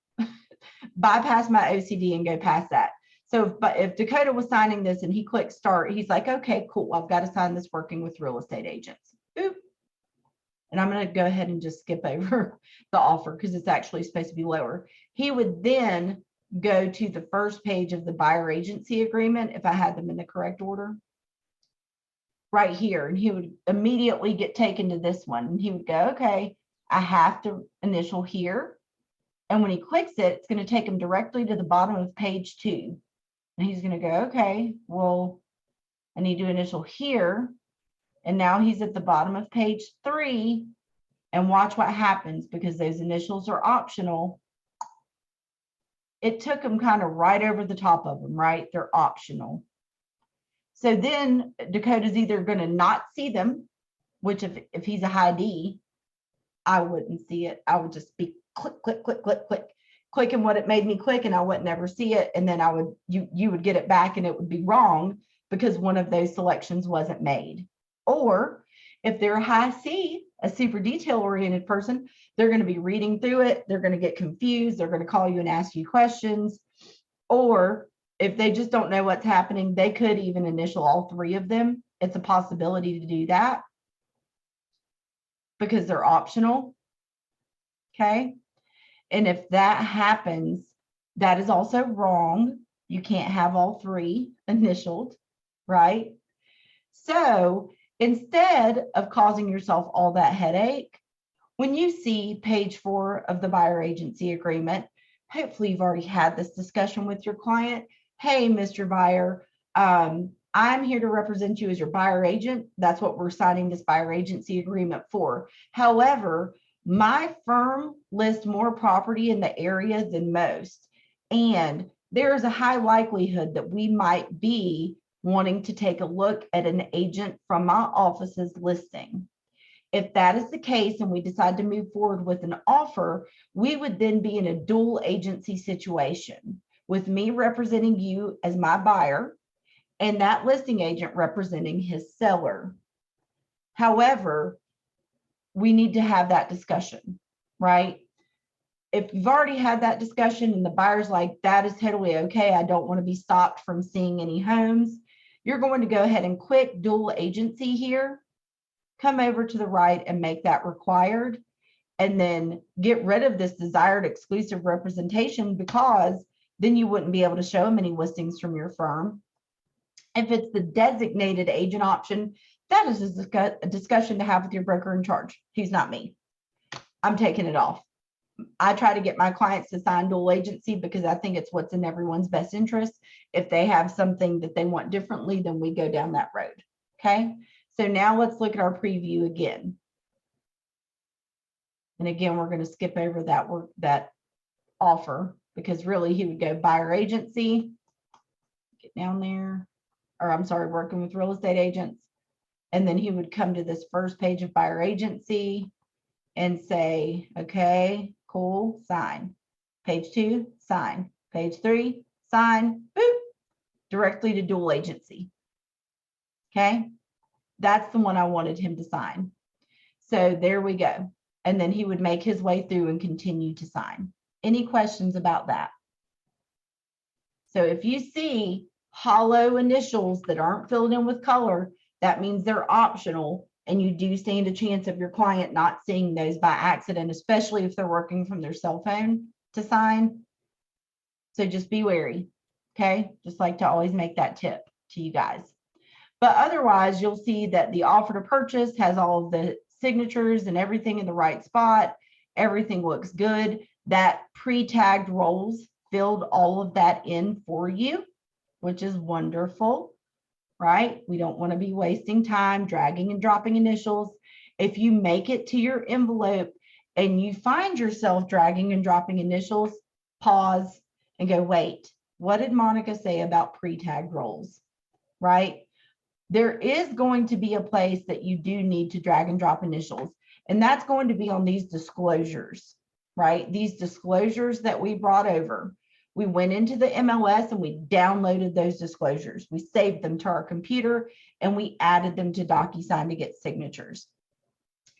bypass my OCD and go past that. So if Dakota was signing this and he clicked start, he's like, okay, cool, I've got to sign this working with real estate agents. Boop. And I'm going to go ahead and just skip over the offer because it's actually supposed to be lower. He would then go to the first page of the buyer agency agreement if I had them in the correct order. Right here, and he would immediately get taken to this one, and he would go, okay, I have to initial here. And when he clicks it, it's going to take him directly to the bottom of page 2. And he's going to go, okay, well, I need to initial here. And now he's at the bottom of page 3. And watch what happens, because those initials are optional. It took him kind of right over the top of them, right? They're optional. So then Dakota's either going to not see them, which if he's a high D, I wouldn't see it. I would just be click, click, click, click, click, clicking what it made me click, and I would never see it. And then you would get it back and it would be wrong because one of those selections wasn't made. Or if they're a high C, a super detail oriented person, they're going to be reading through it. They're going to get confused. They're going to call you and ask you questions. Or if they just don't know what's happening, they could even initial all 3 of them. It's a possibility to do that because they're optional. Okay. And if that happens, that is also wrong. You can't have all 3 initialed, right? So instead of causing yourself all that headache, when you see page 4 of the buyer agency agreement, hopefully you've already had this discussion with your client. Hey, Mr. Buyer, I'm here to represent you as your buyer agent. That's what we're signing this buyer agency agreement for. However, my firm lists more property in the area than most, and there is a high likelihood that we might be wanting to take a look at an agent from my office's listing. If that is the case and we decide to move forward with an offer, we would then be in a dual agency situation with me representing you as my buyer and that listing agent representing his seller. However, we need to have that discussion, right? If you've already had that discussion and the buyer's like, that is totally okay, I don't want to be stopped from seeing any homes, you're going to go ahead and click dual agency here, come over to the right and make that required. and then get rid of this desired exclusive representation, because then you wouldn't be able to show them any listings from your firm. If it's the designated agent option, that is a discussion to have with your broker in charge. He's not me. I'm taking it off. I try to get my clients to sign dual agency because I think it's what's in everyone's best interest. If they have something that they want differently, then we go down that road. Okay. So now let's look at our preview again. And again, we're going to skip over that offer, because really he would go buyer agency, get down there, or I'm sorry, working with real estate agents. And then he would come to this first page of buyer agency and say, okay, cool, sign. Page 2, sign. Page 3, sign, boop, directly to dual agency. Okay, that's the one I wanted him to sign. So there we go. And then he would make his way through and continue to sign. Any questions about that? So if you see hollow initials that aren't filled in with color, that means they're optional, and you do stand a chance of your client not seeing those by accident, especially if they're working from their cell phone to sign. So just be wary, okay? Just like to always make that tip to you guys. But otherwise, you'll see that the offer to purchase has all of the signatures and everything in the right spot. Everything looks good. That pre-tagged roles filled all of that in for you, which is wonderful, right? We don't want to be wasting time dragging and dropping initials. If you make it to your envelope and you find yourself dragging and dropping initials, pause and go, wait, what did Monica say about pre-tagged roles, right? There is going to be a place that you do need to drag and drop initials, and that's going to be on these disclosures, right? These disclosures that we brought over. We went into the MLS and we downloaded those disclosures. We saved them to our computer and we added them to Docusign to get signatures.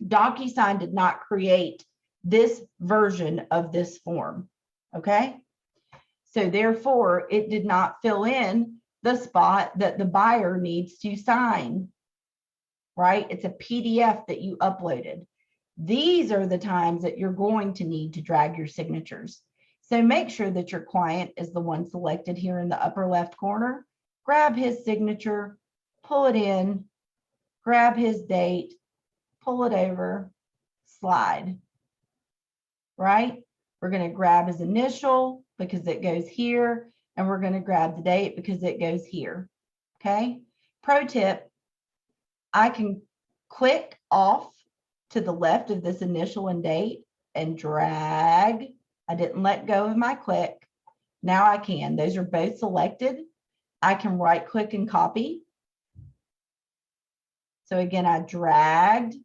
Docusign did not create this version of this form, okay? So therefore, it did not fill in the spot that the buyer needs to sign, right? It's a PDF that you uploaded. These are the times that you're going to need to drag your signatures. So make sure that your client is the one selected here in the upper left corner. Grab his signature, pull it in, grab his date, pull it over, slide, right? We're going to grab his initial because it goes here, and we're going to grab the date because it goes here, okay? Pro tip, I can click off to the left of this initial and date and drag. I didn't let go of my click. Now I can. Those are both selected. I can right click and copy. So again, I dragged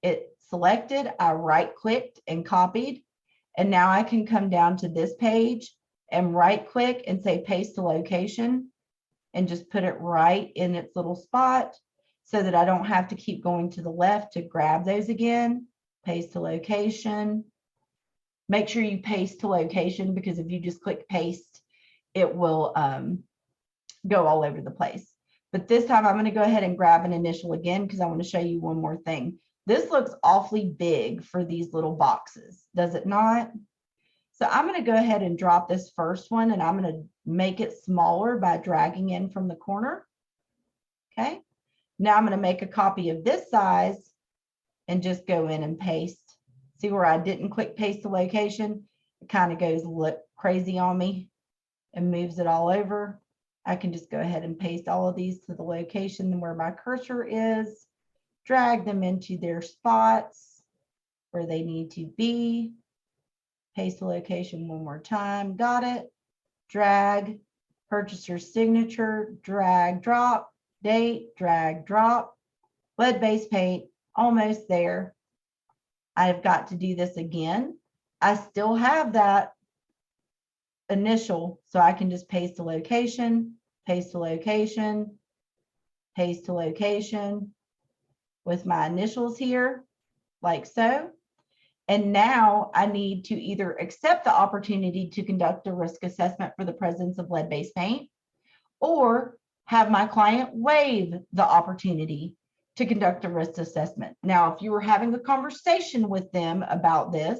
it selected, I right clicked and copied. And now I can come down to this page and right click and say paste to location and just put it right in its little spot so that I don't have to keep going to the left to grab those again. Paste to location. Make sure you paste to location, because if you just click paste, it will go all over the place. But this time I'm going to go ahead and grab an initial again because I want to show you one more thing. This looks awfully big for these little boxes, does it not? So I'm going to go ahead and drop this first one, and I'm going to make it smaller by dragging in from the corner. Okay. Now I'm going to make a copy of this size and just go in and paste. See where I didn't click paste to location? It kind of goes crazy on me and moves it all over. I can just go ahead and paste all of these to the location where my cursor is, drag them into their spots where they need to be. Paste the location one more time. Got it. Drag, purchaser's signature, drag, drop, date, drag, drop, lead-based paint, almost there. I've got to do this again. I still have that initial, so I can just paste the location, paste the location, paste to location with my initials here, like so. And now I need to either accept the opportunity to conduct a risk assessment for the presence of lead-based paint, or have my client waive the opportunity to conduct a risk assessment. Now, if you were having a conversation with them about this,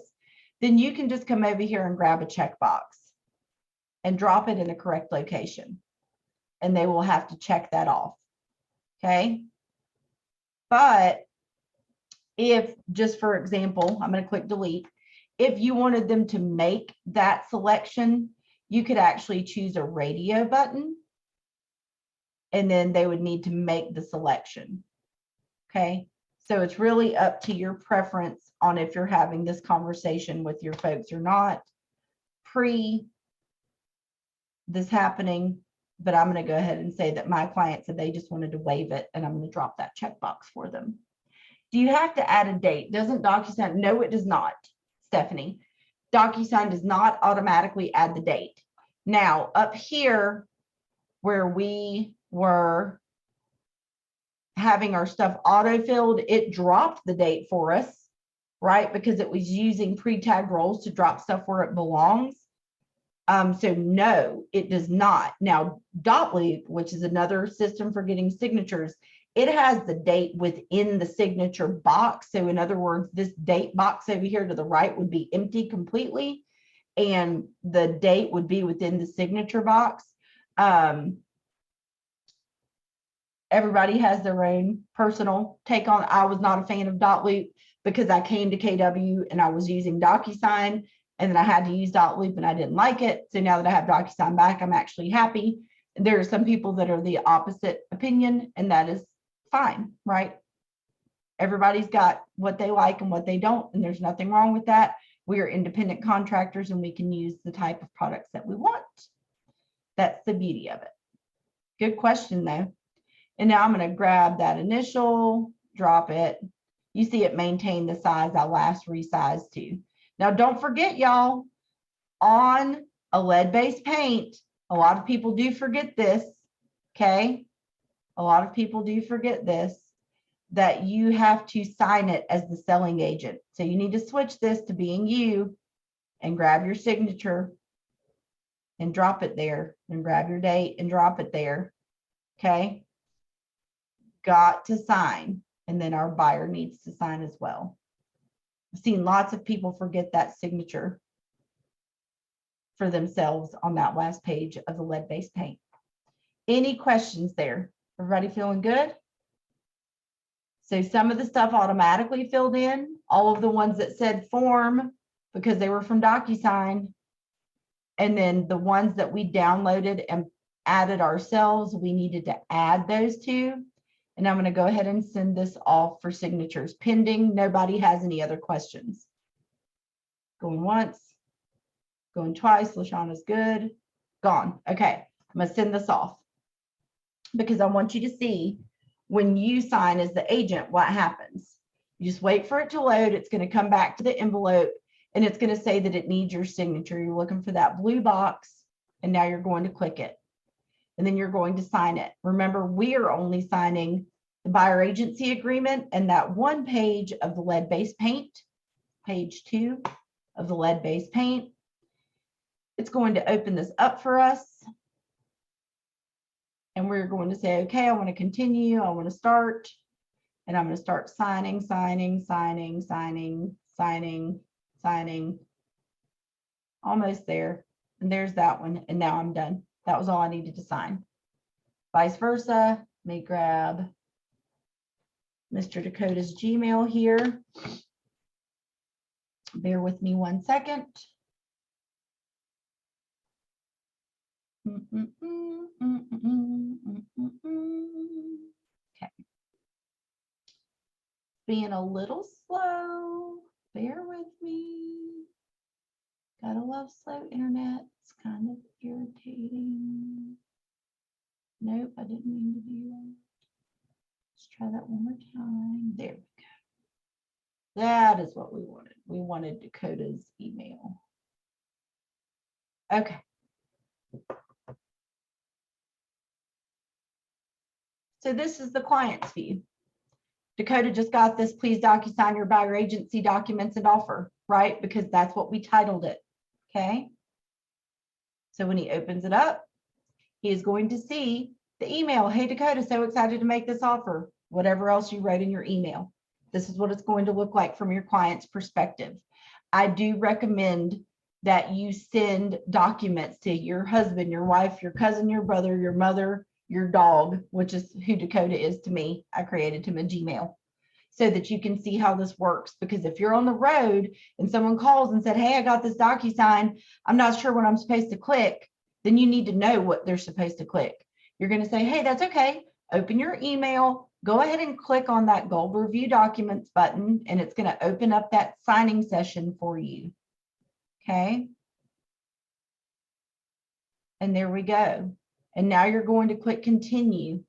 then you can just come over here and grab a checkbox and drop it in the correct location. And they will have to check that off. Okay. But if, just for example, I'm going to click delete. If you wanted them to make that selection, you could actually choose a radio button, and then they would need to make the selection. Okay. So it's really up to your preference on if you're having this conversation with your folks or not. Pre this happening, but I'm going to go ahead and say that my client said they just wanted to waive it, and I'm going to drop that checkbox for them. Do you have to add a date? Doesn't Docusign? No, it does not, Stephanie. Docusign does not automatically add the date. Now, up here where we were having our stuff auto-filled, it dropped the date for us, right? Because it was using pre-tagged roles to drop stuff where it belongs. So no, it does not. Now, Dotloop, which is another system for getting signatures, it has the date within the signature box. So in other words, this date box over here to the right would be empty completely, and the date would be within the signature box. Everybody has their own personal take on. I was not a fan of Dotloop because I came to KW and I was using Docusign, and then I had to use Dotloop and I didn't like it. So now that I have Docusign back, I'm actually happy. There are some people that are the opposite opinion, and that is fine, right? Everybody's got what they like and what they don't, and there's nothing wrong with that. We are independent contractors and we can use the type of products that we want. That's the beauty of it. Good question though. And now I'm going to grab that initial, drop it. You see it maintained the size I last resized to. Now, don't forget, y'all, on a lead-based paint, a lot of people do forget this, okay? A lot of people do forget this, that you have to sign it as the selling agent. So you need to switch this to being you and grab your signature and drop it there, and grab your date and drop it there, okay? Got to sign, and then our buyer needs to sign as well. I've seen lots of people forget that signature for themselves on that last page of the lead-based paint. Any questions there? Everybody feeling good? So some of the stuff automatically filled in, all of the ones that said form because they were from Docusign, and then the ones that we downloaded and added ourselves, we needed to add those to. And I'm going to go ahead and send this off for signatures pending. Nobody has any other questions. Going once, going twice. LaShawna's good. Gone. Okay, I'm going to send this off because I want you to see when you sign as the agent, what happens. You just wait for it to load. It's going to come back to the envelope, and it's going to say that it needs your signature. You're looking for that blue box, and now you're going to click it. And then you're going to sign it. Remember, we are only signing the buyer agency agreement and that one page of the lead-based paint, page 2 of the lead-based paint. It's going to open this up for us. And we're going to say, okay, I want to continue. I want to start. And I'm going to start signing, signing, signing, signing, signing, signing. Almost there. And there's that one. And now I'm done. That was all I needed to sign. Vice versa, let me grab Mr. Dakota's Gmail here. Bear with me 1 second. Okay. Being a little slow. Bear with me. Gotta love slow internet. It's kind of irritating. Nope, I didn't mean to do that. Let's try that one more time. There we go. That is what we wanted. We wanted Dakota's email. Okay. So this is the client's view. Dakota just got this. Please DocuSign your buyer agency documents and offer, right? Because that's what we titled it. Okay. So when he opens it up, he is going to see the email. Hey, Dakota, so excited to make this offer. whatever else you wrote in your email. This is what it's going to look like from your client's perspective. I do recommend that you send documents to your husband, your wife, your cousin, your brother, your mother, your dog, which is who Dakota is to me. I created him a Gmail so that you can see how this works. Because if you're on the road and someone calls and said, hey, I got this Docusign, I'm not sure what I'm supposed to click, then you need to know what they're supposed to click. You're going to say, hey, that's okay. Open your email, go ahead and click on that Gold Review Documents button, and it's going to open up that signing session for you. Okay. And there we go. And now you're going to click continue.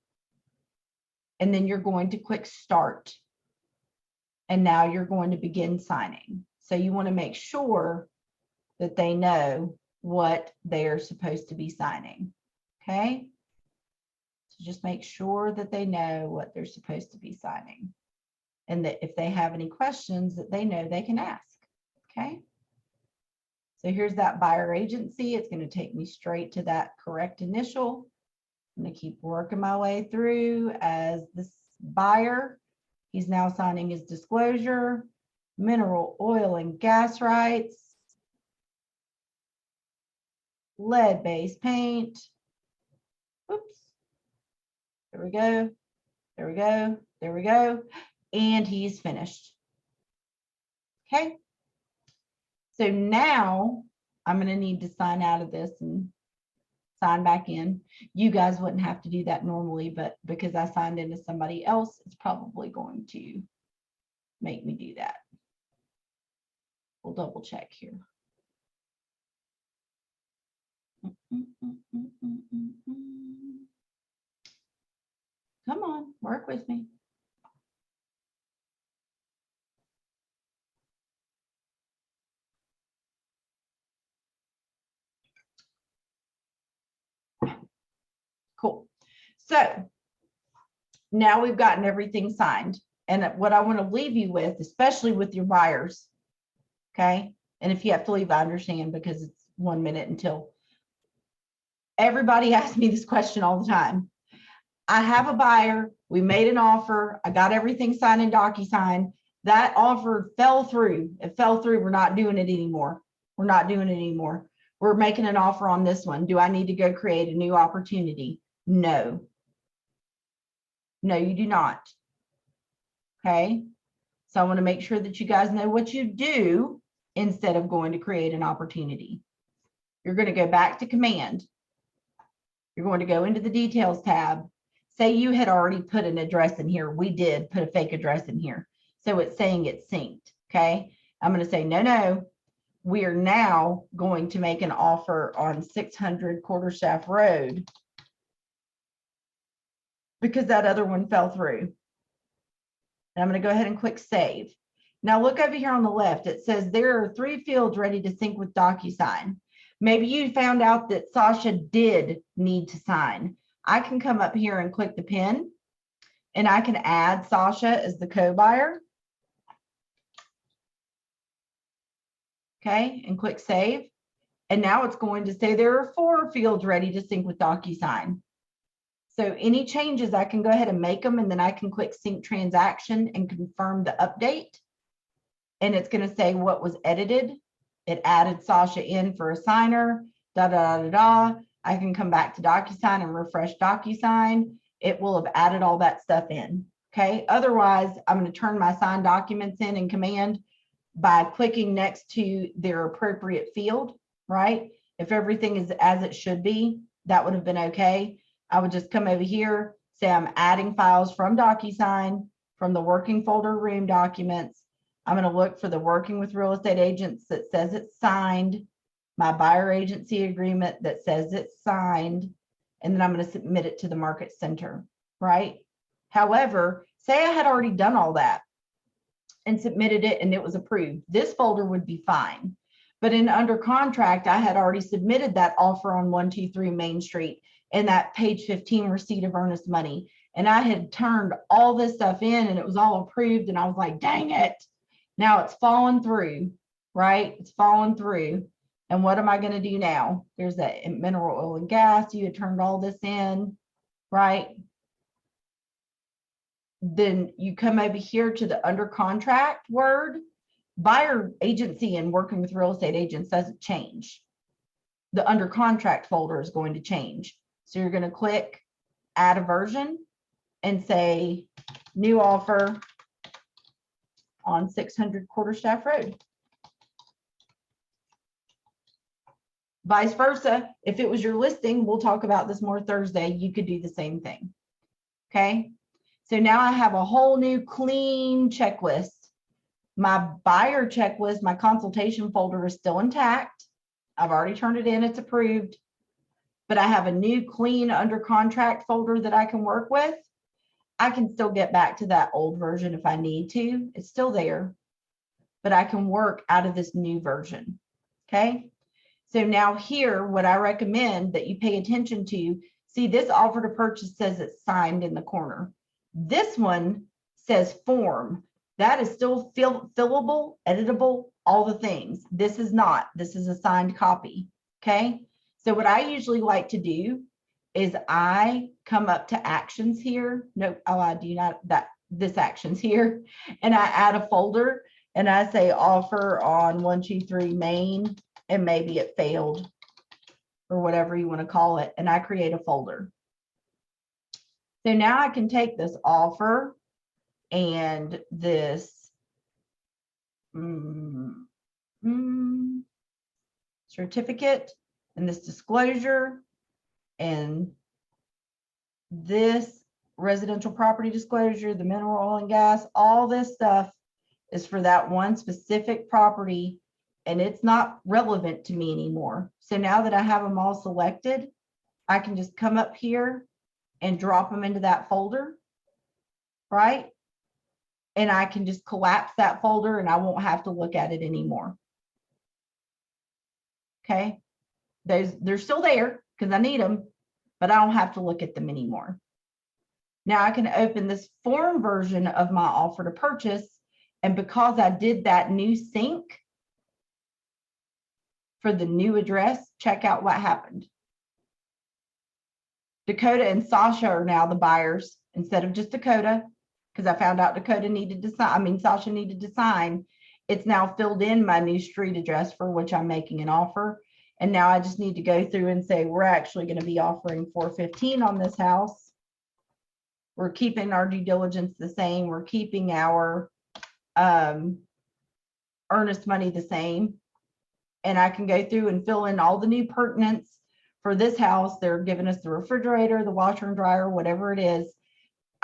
And then you're going to click start. And now you're going to begin signing. So you want to make sure that they know what they're supposed to be signing. Okay. So just make sure that they know what they're supposed to be signing. And that if they have any questions that they know they can ask. Okay. So here's that buyer agency. It's going to take me straight to that correct initial. I'm going to keep working my way through as this buyer. He's now signing his disclosure, mineral oil and gas rights, lead-based paint. Oops. There we go. There we go. There we go. And he's finished. Okay. So now I'm going to need to sign out of this and sign back in. You guys wouldn't have to do that normally, but because I signed into somebody else, it's probably going to make me do that. We'll double check here. Come on, work with me. Cool. So now we've gotten everything signed. And what I want to leave you with, especially with your buyers, okay? And if you have to leave, I understand because it's 1 minute until. Everybody asks me this question all the time. I have a buyer. We made an offer. I got everything signed in Docusign. That offer fell through. It fell through. We're not doing it anymore. We're not doing it anymore. We're making an offer on this one. Do I need to go create a new opportunity? No. No, you do not. Okay. So I want to make sure that you guys know what you do instead of going to create an opportunity. You're going to go back to command. You're going to go into the details tab. Say you had already put an address in here. We did put a fake address in here. So it's saying it's synced. Okay. I'm going to say, no. We are now going to make an offer on 600 Quarterstaff Road because that other one fell through. And I'm going to go ahead and click save. Now look over here on the left. It says there are 3 fields ready to sync with Docusign. Maybe you found out that Sasha did need to sign. I can come up here and click the pin and I can add Sasha as the co-buyer. Okay, and click save. And now it's going to say there are 4 fields ready to sync with Docusign. So any changes, I can go ahead and make them, and then I can click sync transaction and confirm the update. And it's going to say what was edited. It added Sasha in for a signer, da, da, da, da, da. I can come back to Docusign and refresh Docusign. It will have added all that stuff in. Okay, otherwise, I'm going to turn my signed documents in command by clicking next to their appropriate field, right? If everything is as it should be, that would have been okay. I would just come over here, say I'm adding files from Docusign, from the working folder room documents. I'm going to look for the working with real estate agents that says it's signed, my buyer agency agreement that says it's signed, and then I'm going to submit it to the market center, right? However, say I had already done all that and submitted it and it was approved, this folder would be fine. But in under contract, I had already submitted that offer on 123 Main Street and that page 15 receipt of earnest money. And I had turned all this stuff in and it was all approved. And I was like, dang it. Now it's fallen through, right? It's fallen through. And what am I going to do now? There's that mineral oil and gas. You had turned all this in, right? then you come over here to the under contract word. Buyer agency and working with real estate agents doesn't change. The under contract folder is going to change. So you're going to click add a version and say new offer on 600 Quarterstaff Road. Vice versa, if it was your listing, we'll talk about this more Thursday, you could do the same thing. Okay, so now I have a whole new clean checklist. My buyer checklist, my consultation folder is still intact. I've already turned it in, it's approved. But I have a new clean under contract folder that I can work with. I can still get back to that old version if I need to. It's still there, but I can work out of this new version. Okay. So now here, what I recommend that you pay attention to, see this offer to purchase says it's signed in the corner. This one says form. That is still fillable, editable, all the things. This is not. This is a signed copy. Okay. So what I usually like to do is I come up to actions here. Nope. Oh, I do not. This actions here. And I add a folder and I say offer on 123 Main, and maybe it failed or whatever you want to call it. And I create a folder. So now I can take this offer and this certificate and this disclosure and this residential property disclosure, the mineral oil and gas, all this stuff is for that one specific property, and it's not relevant to me anymore. So now that I have them all selected, I can just come up here and drop them into that folder, right? And I can just collapse that folder and I won't have to look at it anymore. Okay, they're still there because I need them, but I don't have to look at them anymore. Now I can open this form version of my offer to purchase, and because I did that new sync for the new address, check out what happened. Dakota and Sasha are now the buyers instead of just Dakota, because I found out Dakota needed to sign, Sasha needed to sign. It's now filled in my new street address for which I'm making an offer. And now I just need to go through and say, we're actually going to be offering $415 on this house. We're keeping our due diligence the same. We're keeping our earnest money the same. And I can go through and fill in all the new pertinence for this house. They're giving us the refrigerator, the washer and dryer, whatever it is.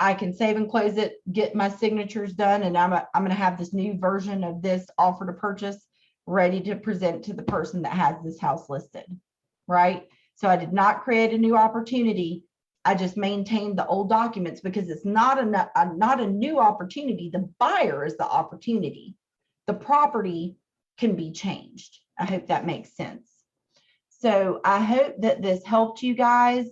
I can save and close it, get my signatures done, and I'm going to have this new version of this offer to purchase ready to present to the person that has this house listed, right? So I did not create a new opportunity. I just maintained the old documents because it's not a new opportunity. The buyer is the opportunity. The property can be changed. I hope that makes sense. So I hope that this helped you guys.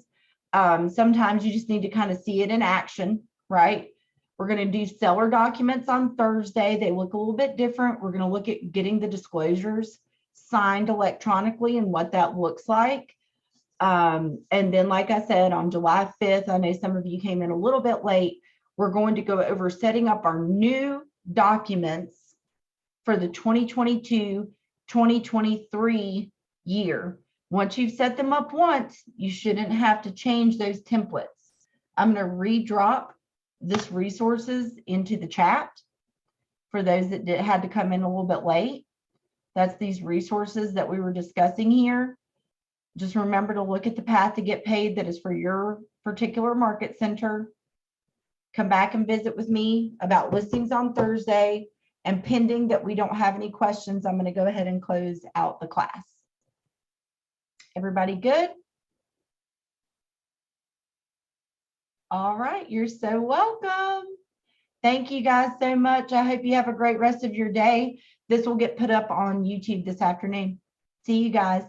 Sometimes you just need to kind of see it in action, right? We're going to do seller documents on Thursday. They look a little bit different. We're going to look at getting the disclosures signed electronically and what that looks like. And then, like I said, on July 5th, I know some of you came in a little bit late. We're going to go over setting up our new documents for the 2022-2023 year. Once you've set them up once, you shouldn't have to change those templates. I'm going to redrop this resources into the chat for those that had to come in a little bit late. That's these resources that we were discussing here. Just remember to look at the path to get paid that is for your particular market center. Come back and visit with me about listings on Thursday, and pending that we don't have any questions, I'm going to go ahead and close out the class. Everybody good? All right, you're so welcome. Thank you guys so much. I hope you have a great rest of your day. This will get put up on YouTube this afternoon. See you guys.